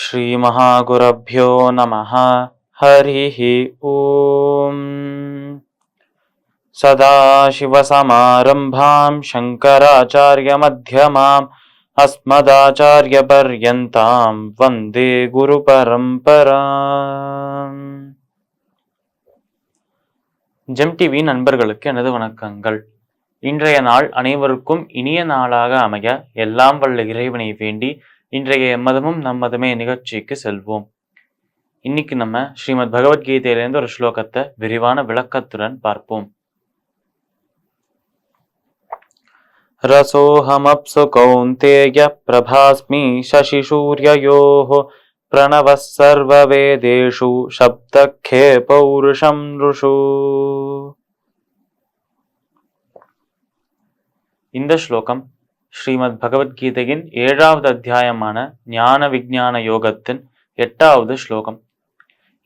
ஸ்ரீ மகாகுருப்யோ நமஹ. ஹரிஹி ஓம். சதாசிவசமாரம்பாம் சங்கராச்சார்ய மத்யமாம் அஸ்மதாச்சார்ய பர்யந்தாம் வந்தே குரு பரம்பராம். GeM TV நண்பர்களுக்கு எனது வணக்கங்கள். இன்றைய நாள் அனைவருக்கும் இனிய நாளாக அமைய எல்லாம் வல்ல இறைவனை வேண்டி இன்றைய எம்மதமும் நம்மதமே நிகழ்ச்சிக்கு செல்வோம். இன்னைக்கு நம்ம ஸ்ரீமத் பகவத்கீதையிலிருந்து ஒரு ஸ்லோகத்தை விரிவான விளக்கத்துடன் பார்ப்போம். ரசோஹமப்சு கௌந்தேய பிரபாஸ்மி சசி சூர்யயோஹ பிரணவஸ் சர்வ வேதேஷு சப்தக்கே பௌருஷம் ருஷு. இந்த ஸ்லோகம் ஸ்ரீமத் பகவத்கீதையின் 7வது அத்தியாயமான ஞான விஞ்ஞான யோகத்தின் 8வது ஸ்லோகம்.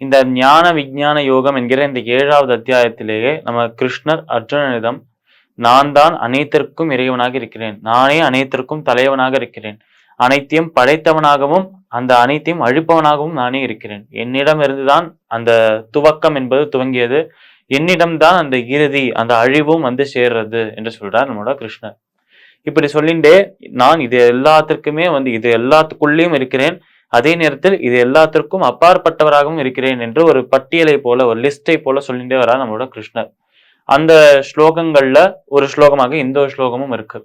இந்த ஞான விஞ்ஞான யோகம் என்கிற இந்த 7வது அத்தியாயத்திலேயே நம்ம கிருஷ்ணர் அர்ஜுனனிடம் நான் தான் அனைத்திற்கும் இறைவனாக இருக்கிறேன், நானே அனைத்திற்கும் தலைவனாக இருக்கிறேன், அனைத்தையும் படைத்தவனாகவும் அந்த அனைத்தையும் அழிப்பவனாகவும் நானே இருக்கிறேன், என்னிடம் இருந்துதான் அந்த துவக்கம் என்பது துவங்கியது, என்னிடம்தான் அந்த இறுதி அந்த அழிவும் வந்து சேர்றது என்று சொல்றார் நம்மளோட கிருஷ்ணர். இப்படி சொல்லிண்டே நான் இது எல்லாத்திற்குமே இது எல்லாத்துக்குள்ளேயும் இருக்கிறேன், அதே நேரத்தில் இது எல்லாத்திற்கும் அப்பாற்பட்டவராகவும் இருக்கிறேன் என்று ஒரு பட்டியலை போல ஒரு லிஸ்டை போல சொல்லிண்டே வரா நம்மளோட கிருஷ்ணர். அந்த ஸ்லோகங்கள்ல ஒரு ஸ்லோகமாக இந்த ஒரு ஸ்லோகமும் இருக்கு.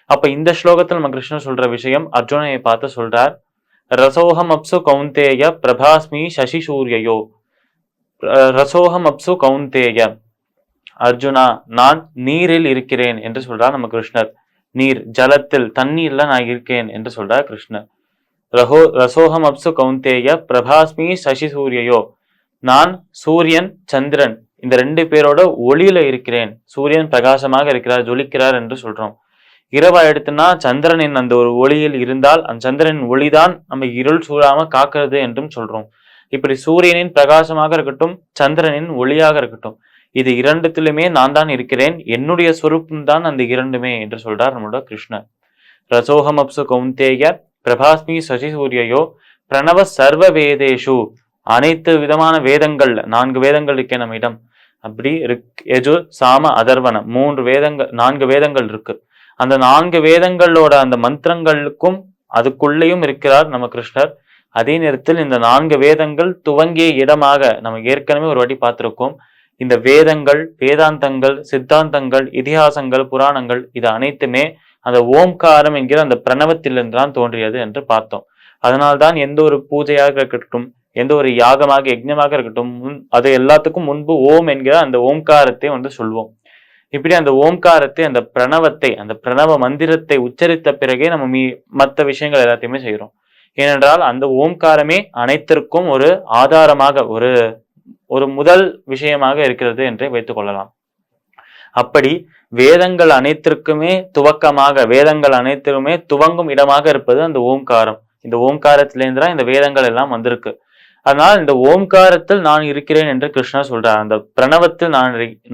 அப்ப இந்த ஸ்லோகத்தில் நம்ம கிருஷ்ணர் சொல்ற விஷயம் அர்ஜுனனை பார்த்து சொல்றார். ரசோகம் அப்சு கௌந்தேய பிரபாஸ்மி சசி சூரியயோ. ரசோகம் அப்சு கௌந்தேய, அர்ஜுனா நான் நீரில் இருக்கிறேன் என்று சொல்றார் நம்ம கிருஷ்ணர். நீர் ஜலத்தில் தண்ணீர்ல நான் இருக்கேன் என்று சொல்றார் கிருஷ்ணர். ரசோகம் அப்சு கௌந்தேய பிரபாஸ்மி சசி சூரியயோ, நான் சூரியன் சந்திரன் இந்த 2 பேரோட ஒளியில இருக்கிறேன். சூரியன் பிரகாசமாக இருக்கிறார், ஜொலிக்கிறார் என்று சொல்றோம். இரவா எடுத்துனா சந்திரனின் அந்த ஒரு ஒளியில் இருந்தால் அந்த சந்திரனின் ஒளிதான் நம்ம இருள் சூழாம காக்கிறது என்றும் சொல்றோம். இப்படி சூரியனின் பிரகாசமாக இருக்கட்டும், சந்திரனின் ஒளியாக இருக்கட்டும், இது இரண்டுத்திலுமே நான் தான் இருக்கிறேன், என்னுடைய சொரூபம் தான் அந்த இரண்டுமே என்று சொல்றார் நம்மளோட கிருஷ்ணர். ரசோகம் அப்சு கௌந்தேய பிரபாஸ்மி சசி சூரியயோ பிரணவ சர்வ வேதேஷு, அனைத்து விதமான வேதங்கள் 4 வேதங்கள் இருக்கேன் நம்மிடம். அப்படி யஜு சாம அதர்வன 4 வேதங்கள் இருக்கு. அந்த 4 வேதங்களோட அந்த மந்திரங்களுக்கும் அதுக்குள்ளேயும் இருக்கிறார் நம்ம கிருஷ்ணர். அதே நேரத்தில் இந்த 4 வேதங்கள் துவங்கிய இடமாக நம்ம ஏற்கனவே ஒரு வாட்டி பார்த்திருக்கோம். இந்த வேதங்கள், வேதாந்தங்கள், சித்தாந்தங்கள், இதிகாசங்கள், புராணங்கள் இது அனைத்துமே அந்த ஓம்காரம் என்கிற அந்த பிரணவத்திலிருந்து தான் தோன்றியது என்று பார்த்தோம். அதனால்தான் எந்த ஒரு பூஜையாக இருக்கட்டும், எந்த ஒரு யாகமாக யஜ்ஞமாக இருக்கட்டும், அது எல்லாத்துக்கும் முன்பு ஓம் என்கிற அந்த ஓம்காரத்தை சொல்வோம். இப்படி அந்த ஓம்காரத்தை, அந்த பிரணவத்தை, அந்த பிரணவ மந்திரத்தை உச்சரித்த பிறகே நம்ம மற்ற விஷயங்கள் எல்லாத்தையுமே செய்யறோம். ஏனென்றால் அந்த ஓம்காரமே அனைத்திற்கும் ஒரு ஆதாரமாக ஒரு முதல் விஷயமாக இருக்கிறது என்றே வைத்துக் கொள்ளலாம். அப்படி வேதங்கள் அனைத்திற்குமே துவக்கமாக, வேதங்கள் அனைத்திலுமே துவங்கும் இடமாக இருப்பது அந்த ஓம்காரம். இந்த ஓம்காரத்திலேருந்து தான் இந்த வேதங்கள் எல்லாம் வந்திருக்கு. அதனால் இந்த ஓம்காரத்தில் நான் இருக்கிறேன் என்று கிருஷ்ணர் சொல்றார். அந்த பிரணவத்தில்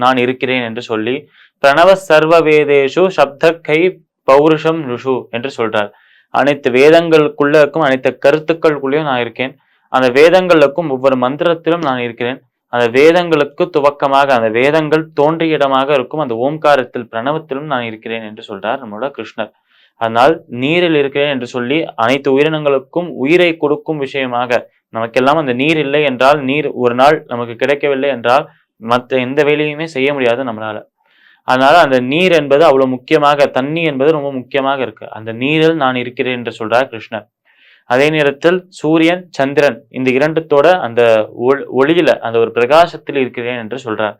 நான் இருக்கிறேன் என்று சொல்லி பிரணவ சர்வ வேதேஷு சப்தக்கை பௌருஷம் ருஷு என்று சொல்றார். அனைத்து வேதங்களுக்குள்ள இருக்கும் அனைத்து கருத்துக்களுக்குள்ளேயும் நான் இருக்கேன். அந்த வேதங்களுக்கும் ஒவ்வொரு மந்திரத்திலும் நான் இருக்கிறேன். அந்த வேதங்களுக்கு துவக்கமாக, அந்த வேதங்கள் தோன்றிய இடமாக இருக்கும் அந்த ஓம்காரத்தில் பிரணவத்திலும் நான் இருக்கிறேன் என்று சொல்றார் நம்மளோட கிருஷ்ணர். அதனால் நீரில் இருக்கிறேன் என்று சொல்லி அனைத்து உயிரினங்களுக்கும் உயிரை கொடுக்கும் விஷயமாக, நமக்கெல்லாம் அந்த நீர் இல்லை என்றால், நீர் ஒரு நாள் நமக்கு கிடைக்கவில்லை என்றால் மற்ற எந்த வேலையுமே செய்ய முடியாது நம்மளால. அதனால அந்த நீர் என்பது அவ்வளவு முக்கியமாக, தண்ணி என்பது ரொம்ப முக்கியமாக இருக்கு. அந்த நீரில் நான் இருக்கிறேன் என்று சொல்றார் கிருஷ்ணர். அதே நேரத்தில் சூரியன் சந்திரன் இந்த இரண்டுத்தோட அந்த ஒளியில அந்த ஒரு பிரகாசத்தில் இருக்கிறேன் என்று சொல்றார்.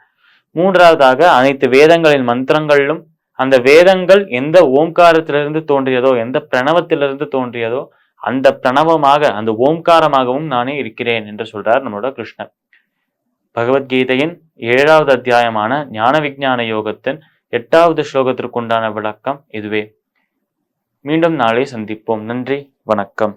மூன்றாவதாக அனைத்து வேதங்களின் மந்திரங்களிலும் அந்த வேதங்கள் எந்த ஓம்காரத்திலிருந்து தோன்றியதோ, எந்த பிரணவத்திலிருந்து தோன்றியதோ அந்த பிரணவமாக, அந்த ஓம்காரமாகவும் நானே இருக்கிறேன் என்று சொல்றார் நம்மளோட கிருஷ்ணர். பகவத்கீதையின் 7வது அத்தியாயமான ஞான விஞ்ஞான யோகத்தின் 8வது ஸ்லோகத்திற்குண்டான விளக்கம் இதுவே. மீண்டும் நாளை சந்திப்போம். நன்றி, வணக்கம்.